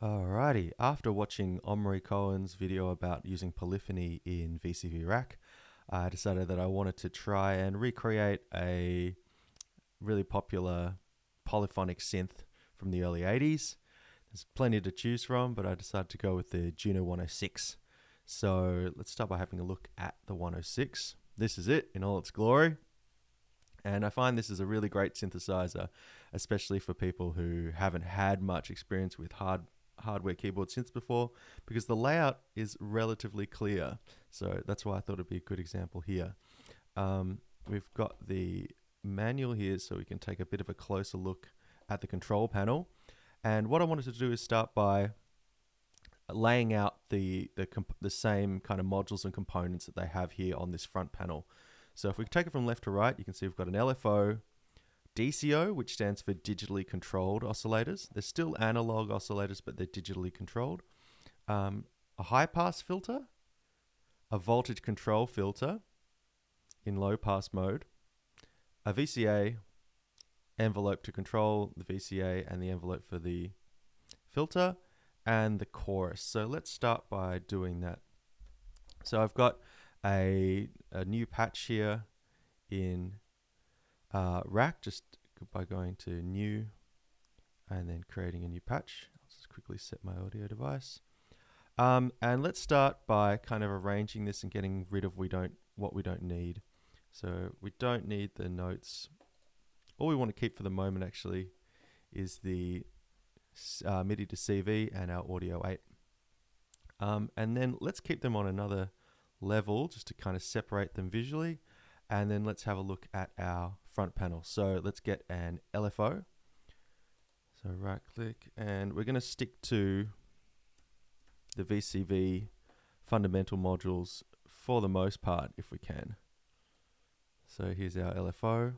Alrighty, after watching Omri Cohen's video about using polyphony in VCV Rack, I decided that I wanted to try and recreate a really popular polyphonic synth from the early 80s. There's plenty to choose from, but I decided to go with the Juno 106. So let's start by having a look at the 106. This is it in all its glory. And I find this is a really great synthesizer, especially for people who haven't had much experience with hardware keyboard synths before, because the layout is relatively clear. So that's why I thought it'd be a good example here. We've got the manual here, so we can take a bit of a closer look at the control panel. And what I wanted to do is start by laying out the same kind of modules and components that they have here on this front panel. So if we take it from left to right, you can see we've got an LFO, DCO, which stands for digitally controlled oscillators. They're still analog oscillators, but they're digitally controlled. A high pass filter, a voltage control filter in low pass mode, a VCA, envelope to control the VCA and the envelope for the filter, and the chorus. So let's start by doing that. So I've got a new patch here in Rack, just by going to new and then creating a new patch. I'll just quickly set my audio device. And let's start by kind of arranging this and getting rid of what we don't need. So we don't need the notes. All we want to keep for the moment actually is the MIDI to CV and our audio 8. And then let's keep them on another level just to kind of separate them visually. And then let's have a look at our front panel. So let's get an LFO. So right click, and we're going to stick to the VCV fundamental modules for the most part if we can. So here's our LFO.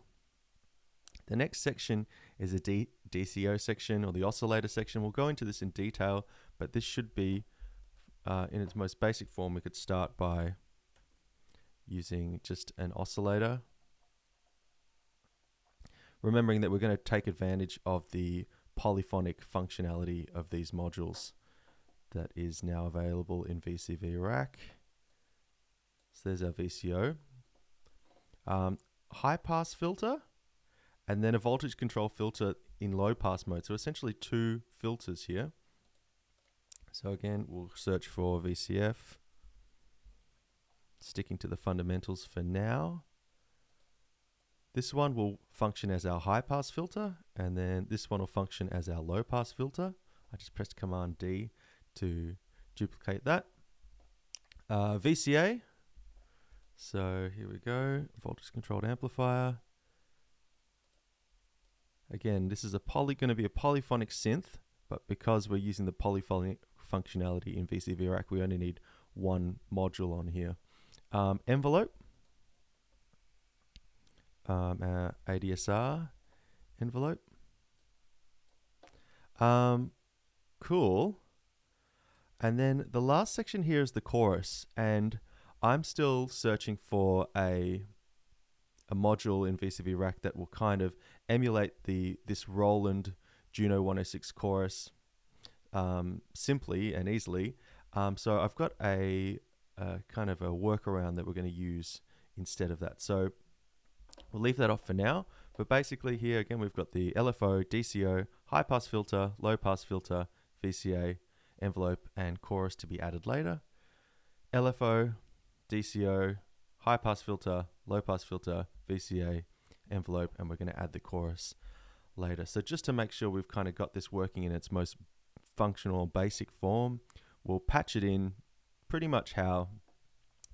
The next section is a DCO section, or the oscillator section. We'll go into this in detail, but this should be in its most basic form. We could start by using just an oscillator, remembering that we're going to take advantage of the polyphonic functionality of these modules that is now available in VCV Rack. So there's our VCO, high pass filter, and then a voltage control filter in low pass mode. So essentially two filters here. So again, we'll search for VCF, sticking to the fundamentals for now. This one will function as our high pass filter, and then this one will function as our low pass filter. I just pressed Command D to duplicate that. VCA, so here we go, voltage controlled amplifier. Again, this is going to be a polyphonic synth, but because we're using the polyphonic functionality in VCV Rack, we only need one module on here. Envelope, our ADSR envelope. Cool. And then the last section here is the chorus, and I'm still searching for a module in VCV Rack that will kind of emulate this Roland Juno 106 chorus simply and easily. So I've got a kind of a workaround that we're going to use instead of that. So we'll leave that off for now. But basically here again, we've got the LFO, DCO, high pass filter, low pass filter, VCA, envelope, and chorus to be added later. LFO, DCO, high pass filter, low pass filter, VCA, envelope, and we're going to add the chorus later. So just to make sure we've kind of got this working in its most functional basic form, we'll patch it in pretty much how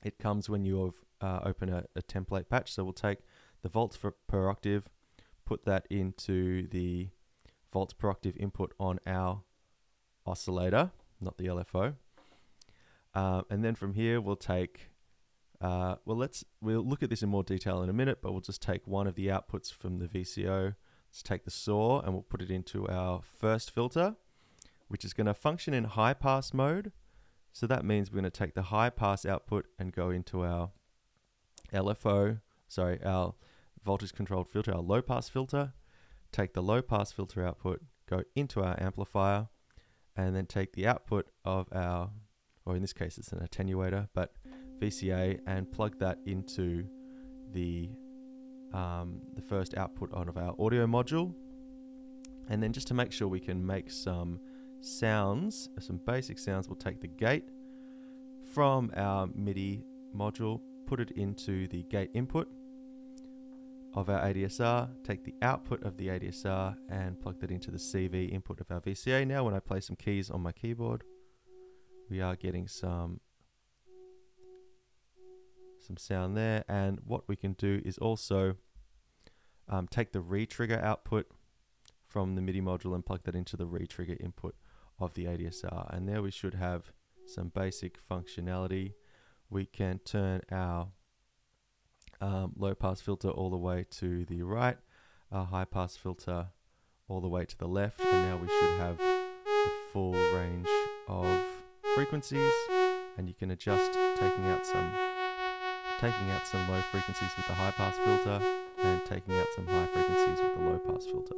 it comes when you open a template patch. So we'll take the volts per octave, put that into the volts per octave input on our oscillator, not the LFO. And then from here we'll take we'll look at this in more detail in a minute, but we'll just take one of the outputs from the VCO. Let's take the saw and we'll put it into our first filter, which is going to function in high pass mode. So that means we're going to take the high pass output and go into our our voltage controlled filter, our low pass filter, take the low pass filter output, go into our amplifier, and then take the output of our, or in this case it's an attenuator, but VCA, and plug that into the first output of our audio module. And then just to make sure we can make some sounds, some basic sounds, we'll take the gate from our MIDI module, put it into the gate input of our ADSR, take the output of the ADSR and plug that into the CV input of our VCA. Now when I play some keys on my keyboard, we are getting some sound there. And what we can do is also take the re-trigger output from the MIDI module and plug that into the re-trigger input of the ADSR. And there we should have some basic functionality. We can turn our low pass filter all the way to the right, our high pass filter all the way to the left, and now we should have the full range of frequencies. And you can adjust taking out some low frequencies with the high pass filter and taking out some high frequencies with the low pass filter.